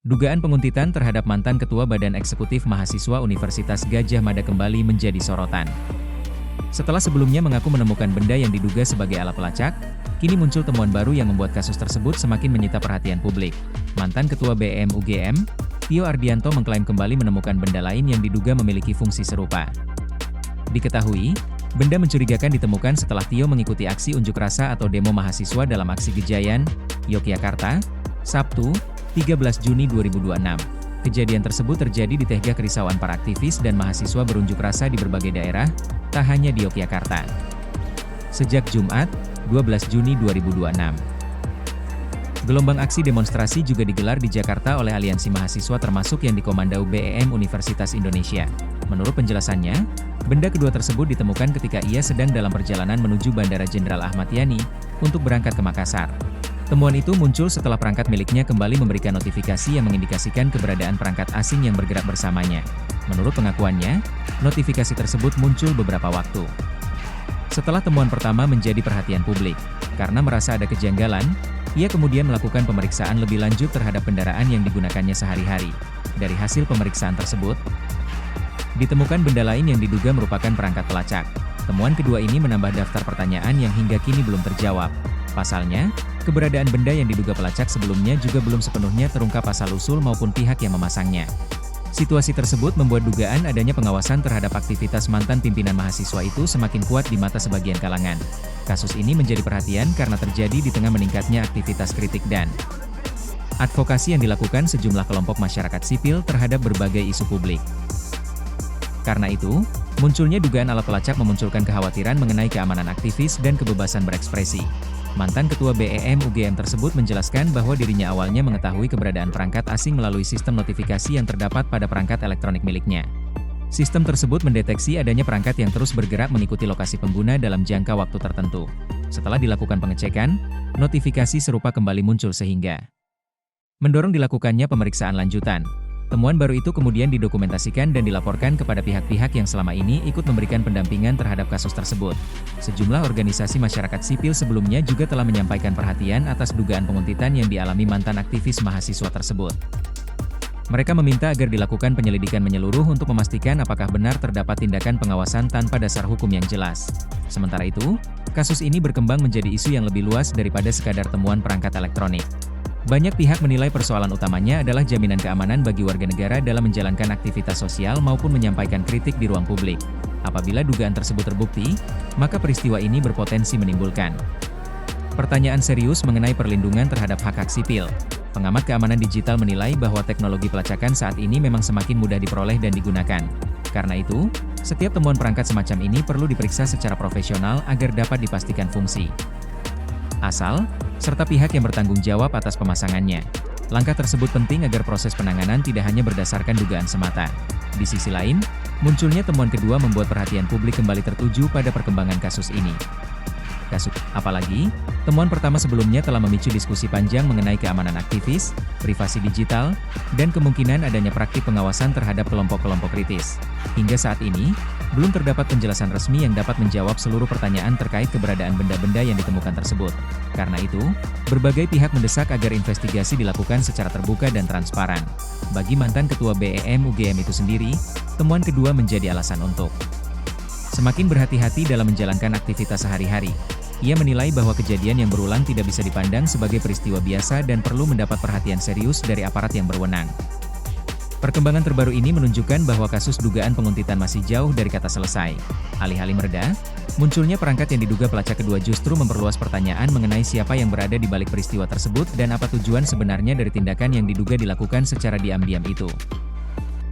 Dugaan penguntitan terhadap mantan Ketua Badan Eksekutif Mahasiswa Universitas Gadjah Mada kembali menjadi sorotan. Setelah sebelumnya mengaku menemukan benda yang diduga sebagai alat pelacak, kini muncul temuan baru yang membuat kasus tersebut semakin menyita perhatian publik. Mantan Ketua BEM UGM, Tio Ardianto mengklaim kembali menemukan benda lain yang diduga memiliki fungsi serupa. Diketahui, benda mencurigakan ditemukan setelah Tio mengikuti aksi unjuk rasa atau demo mahasiswa dalam aksi Gejayan, Yogyakarta, Sabtu, 13 Juni 2026. Kejadian tersebut terjadi di tengah kerisauan para aktivis dan mahasiswa berunjuk rasa di berbagai daerah, tak hanya di Yogyakarta. Sejak Jumat, 12 Juni 2026. Gelombang aksi demonstrasi juga digelar di Jakarta oleh aliansi mahasiswa termasuk yang dikomandau BEM Universitas Indonesia. Menurut penjelasannya, benda kedua tersebut ditemukan ketika ia sedang dalam perjalanan menuju Bandara Jenderal Ahmad Yani untuk berangkat ke Makassar. Temuan itu muncul setelah perangkat miliknya kembali memberikan notifikasi yang mengindikasikan keberadaan perangkat asing yang bergerak bersamanya. Menurut pengakuannya, notifikasi tersebut muncul beberapa waktu setelah temuan pertama menjadi perhatian publik. Karena merasa ada kejanggalan, ia kemudian melakukan pemeriksaan lebih lanjut terhadap kendaraan yang digunakannya sehari-hari. Dari hasil pemeriksaan tersebut, ditemukan benda lain yang diduga merupakan perangkat pelacak. Temuan kedua ini menambah daftar pertanyaan yang hingga kini belum terjawab. Pasalnya, keberadaan benda yang diduga pelacak sebelumnya juga belum sepenuhnya terungkap asal-usul maupun pihak yang memasangnya. Situasi tersebut membuat dugaan adanya pengawasan terhadap aktivitas mantan pimpinan mahasiswa itu semakin kuat di mata sebagian kalangan. Kasus ini menjadi perhatian karena terjadi di tengah meningkatnya aktivitas kritik dan advokasi yang dilakukan sejumlah kelompok masyarakat sipil terhadap berbagai isu publik. Karena itu, munculnya dugaan alat pelacak memunculkan kekhawatiran mengenai keamanan aktivis dan kebebasan berekspresi. Mantan Ketua BEM UGM tersebut menjelaskan bahwa dirinya awalnya mengetahui keberadaan perangkat asing melalui sistem notifikasi yang terdapat pada perangkat elektronik miliknya. Sistem tersebut mendeteksi adanya perangkat yang terus bergerak mengikuti lokasi pengguna dalam jangka waktu tertentu. Setelah dilakukan pengecekan, notifikasi serupa kembali muncul sehingga mendorong dilakukannya pemeriksaan lanjutan. Temuan baru itu kemudian didokumentasikan dan dilaporkan kepada pihak-pihak yang selama ini ikut memberikan pendampingan terhadap kasus tersebut. Sejumlah organisasi masyarakat sipil sebelumnya juga telah menyampaikan perhatian atas dugaan penguntitan yang dialami mantan aktivis mahasiswa tersebut. Mereka meminta agar dilakukan penyelidikan menyeluruh untuk memastikan apakah benar terdapat tindakan pengawasan tanpa dasar hukum yang jelas. Sementara itu, kasus ini berkembang menjadi isu yang lebih luas daripada sekadar temuan perangkat elektronik. Banyak pihak menilai persoalan utamanya adalah jaminan keamanan bagi warga negara dalam menjalankan aktivitas sosial maupun menyampaikan kritik di ruang publik. Apabila dugaan tersebut terbukti, maka peristiwa ini berpotensi menimbulkan pertanyaan serius mengenai perlindungan terhadap hak-hak sipil. Pengamat keamanan digital menilai bahwa teknologi pelacakan saat ini memang semakin mudah diperoleh dan digunakan. Karena itu, setiap temuan perangkat semacam ini perlu diperiksa secara profesional agar dapat dipastikan fungsi, asal, serta pihak yang bertanggung jawab atas pemasangannya. Langkah tersebut penting agar proses penanganan tidak hanya berdasarkan dugaan semata. Di sisi lain, munculnya temuan kedua membuat perhatian publik kembali tertuju pada perkembangan kasus ini. Apalagi, temuan pertama sebelumnya telah memicu diskusi panjang mengenai keamanan aktivis, privasi digital, dan kemungkinan adanya praktik pengawasan terhadap kelompok-kelompok kritis. Hingga saat ini, belum terdapat penjelasan resmi yang dapat menjawab seluruh pertanyaan terkait keberadaan benda-benda yang ditemukan tersebut. Karena itu, berbagai pihak mendesak agar investigasi dilakukan secara terbuka dan transparan. Bagi mantan Ketua BEM UGM itu sendiri, temuan kedua menjadi alasan untuk semakin berhati-hati dalam menjalankan aktivitas sehari-hari. Ia menilai bahwa kejadian yang berulang tidak bisa dipandang sebagai peristiwa biasa dan perlu mendapat perhatian serius dari aparat yang berwenang. Perkembangan terbaru ini menunjukkan bahwa kasus dugaan penguntitan masih jauh dari kata selesai. Alih-alih mereda, munculnya perangkat yang diduga pelacak kedua justru memperluas pertanyaan mengenai siapa yang berada di balik peristiwa tersebut dan apa tujuan sebenarnya dari tindakan yang diduga dilakukan secara diam-diam itu.